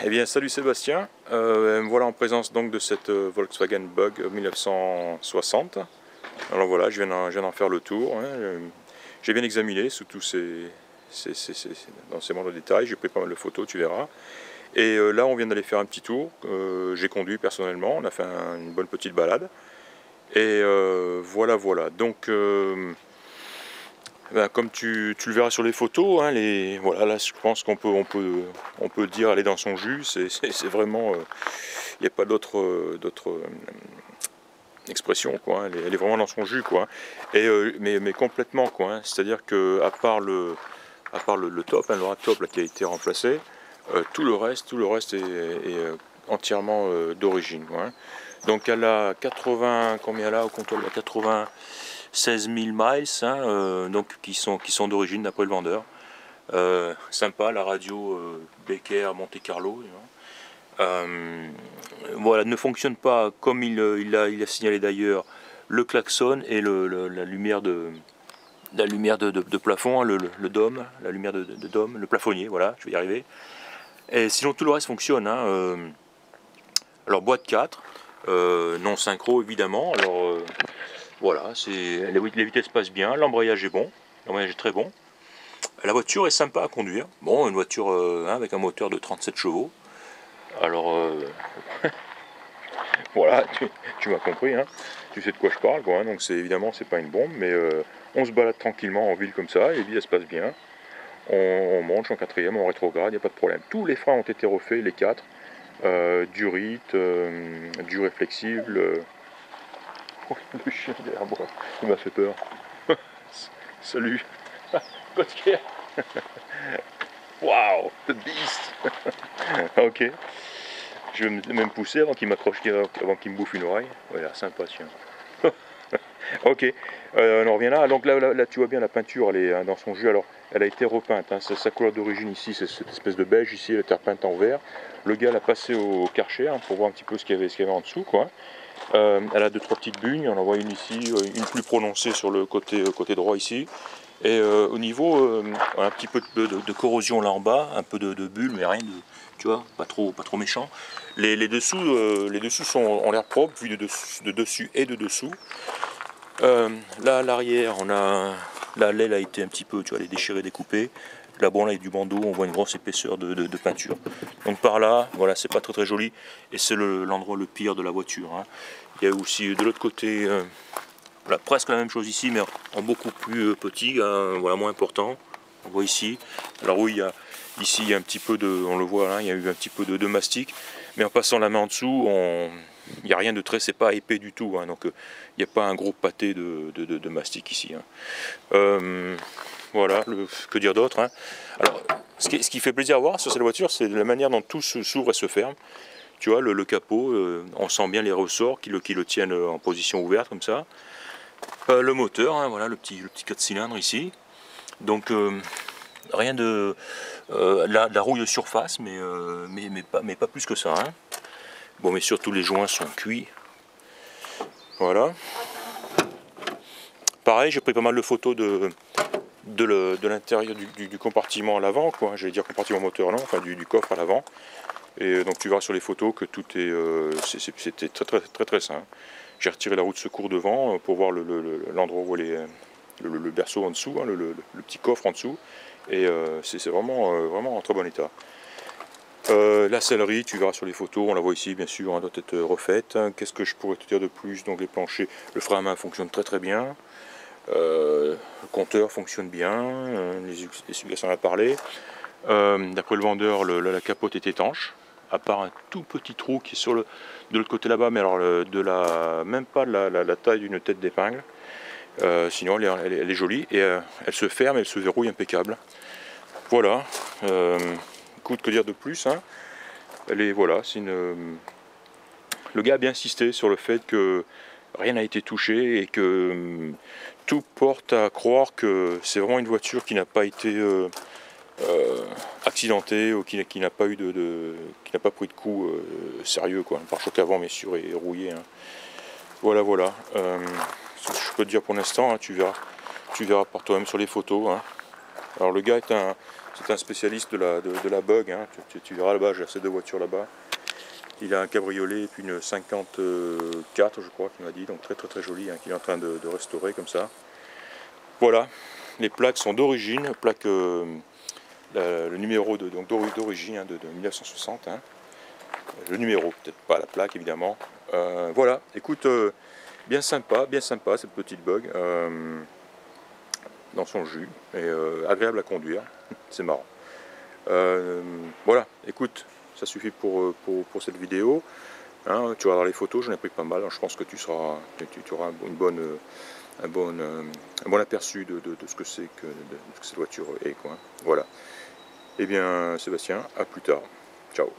Eh bien, salut Sébastien. Me voilà en présence donc de cette Volkswagen Bug 1960. Alors voilà, je viens d'en faire le tour, hein. J'ai bien examiné sous tous dans ces moindres détails. J'ai pris pas mal de photos, tu verras. Et là, on vient d'aller faire un petit tour. J'ai conduit personnellement. On a fait une bonne petite balade. Et voilà. Donc, ben, comme tu le verras sur les photos, hein, voilà, là, je pense qu'on peut dire aller dans son jus. C'est vraiment, il n'y a pas d'autre expression, quoi, hein. Elle est vraiment dans son jus, quoi. Et mais complètement, quoi, hein. C'est-à-dire que à part le top, hein, le rad top là, qui a été remplacé, tout le reste est entièrement d'origine, quoi, hein. Donc elle a 80, combien là au compteur, elle a 96 000 miles, hein, donc qui sont d'origine d'après le vendeur. Sympa, la radio Becker Monte Carlo. Voilà, ne fonctionne pas comme il a signalé d'ailleurs le klaxon et la lumière de plafond, hein, le dôme, la lumière de dôme, le plafonnier, voilà, je vais y arriver. Et sinon tout le reste fonctionne, hein. Alors boîte 4, non synchro évidemment, alors voilà, les vitesses passent bien, l'embrayage est bon, l'embrayage est très bon. La voiture est sympa à conduire, bon, une voiture hein, avec un moteur de 37 chevaux, alors voilà, tu m'as compris, hein. Tu sais de quoi je parle, quoi, hein. Donc évidemment c'est pas une bombe, mais on se balade tranquillement en ville comme ça, et puis ça se passe bien. On monte en quatrième, on rétrograde, il n'y a pas de problème. Tous les freins ont été refaits, les 4, durite, du réflexible. Oh, le chien derrière moi, il m'a fait peur. Salut. Pas de scare. Waouh, the beast. Ok. Je vais même pousser avant qu'il m'accroche, avant qu'il me bouffe une oreille. Voilà, sympa, tiens. Ok, on revient là. Donc là, tu vois bien la peinture, elle est dans son jus. Alors, elle a été repeinte, hein. Sa couleur d'origine ici, c'est cette espèce de beige. Ici, elle était repeinte en vert. Le gars l'a passé au Karcher, hein, pour voir un petit peu ce qu'il y avait en dessous, quoi. Elle a 2-3 petites bugnes. On en voit une ici, une plus prononcée sur le côté droit ici. Et au niveau, un petit peu de corrosion là en bas, un peu de bulles, mais rien de, tu vois, pas trop méchant. Les dessous ont l'air propres, vu de dessus et de dessous. Là, à l'arrière, l'aile a été un petit peu, tu vois, elle est déchirée, découpée. Là, bon, là, avec du bandeau, on voit une grosse épaisseur de peinture. Donc par là, voilà, c'est pas très joli, et c'est l'endroit le pire de la voiture, hein. Il y a aussi de l'autre côté, voilà, presque la même chose ici, mais en beaucoup plus petit, voilà, moins important. On voit ici. Alors oui, ici, il y a un petit peu on le voit là, il y a eu un petit peu de mastic, mais en passant la main en dessous, il n'y a rien de très, c'est pas épais du tout, hein, donc il n'y a pas un gros pâté de mastic ici, hein. Voilà, que dire d'autre, hein. Alors, ce qui fait plaisir à voir sur cette voiture, c'est la manière dont tout s'ouvre et se ferme. Tu vois, le capot, on sent bien les ressorts qui le tiennent en position ouverte comme ça. Le moteur, hein, voilà, le petit 4 cylindres ici. Donc rien de la rouille de surface, mais pas plus que ça, hein. Bon, mais surtout les joints sont cuits. Voilà. Pareil, j'ai pris pas mal de photos de l'intérieur du compartiment à l'avant, quoi. J'allais dire compartiment moteur, non, enfin du coffre à l'avant. Et donc tu verras sur les photos que tout c'était très simple. J'ai retiré la roue de secours devant pour voir l'endroit où le berceau en dessous, hein, le petit coffre en dessous. Et c'est vraiment en très bon état. La sellerie, tu verras sur les photos, on la voit ici bien sûr, hein, doit être refaite. Qu'est-ce que je pourrais te dire de plus? Donc les planchers, le frein à main fonctionne très bien. Le compteur fonctionne bien, les essuie-glaces on en a parlé. D'après le vendeur, la capote est étanche, à part un tout petit trou qui est de l'autre côté là-bas, mais alors même pas la taille d'une tête d'épingle. Sinon elle est jolie et elle se ferme, elle se verrouille impeccable. Voilà. Écoute, que dire de plus, hein. Voilà, le gars a bien insisté sur le fait que rien n'a été touché et que tout porte à croire que c'est vraiment une voiture qui n'a pas été accidentée ou qui n'a pas eu qui n'a pas pris de coup sérieux, quoi. Le pare-choc avant bien sûr est rouillé, hein. Voilà. Ce que je peux te dire pour l'instant, hein, tu verras par toi-même sur les photos, hein. Alors le gars est C'est un spécialiste de la bug, hein. Tu verras là-bas, j'ai ces deux voitures là-bas. Il a un cabriolet et puis une 54 je crois qu'il m'a dit, donc très joli, hein, qu'il est en train de restaurer comme ça. Voilà, les plaques sont d'origine, plaque, le numéro d'origine, hein, de 1960, hein. Le numéro, peut-être pas la plaque évidemment. Voilà, écoute, bien sympa cette petite bug, dans son jus, et agréable à conduire, c'est marrant. Voilà, écoute, ça suffit pour cette vidéo. Hein, tu vas voir les photos, j'en ai pris pas mal, hein, je pense que tu auras un bon aperçu de ce que c'est que cette voiture est, quoi. Voilà. Eh bien, Sébastien, à plus tard. Ciao.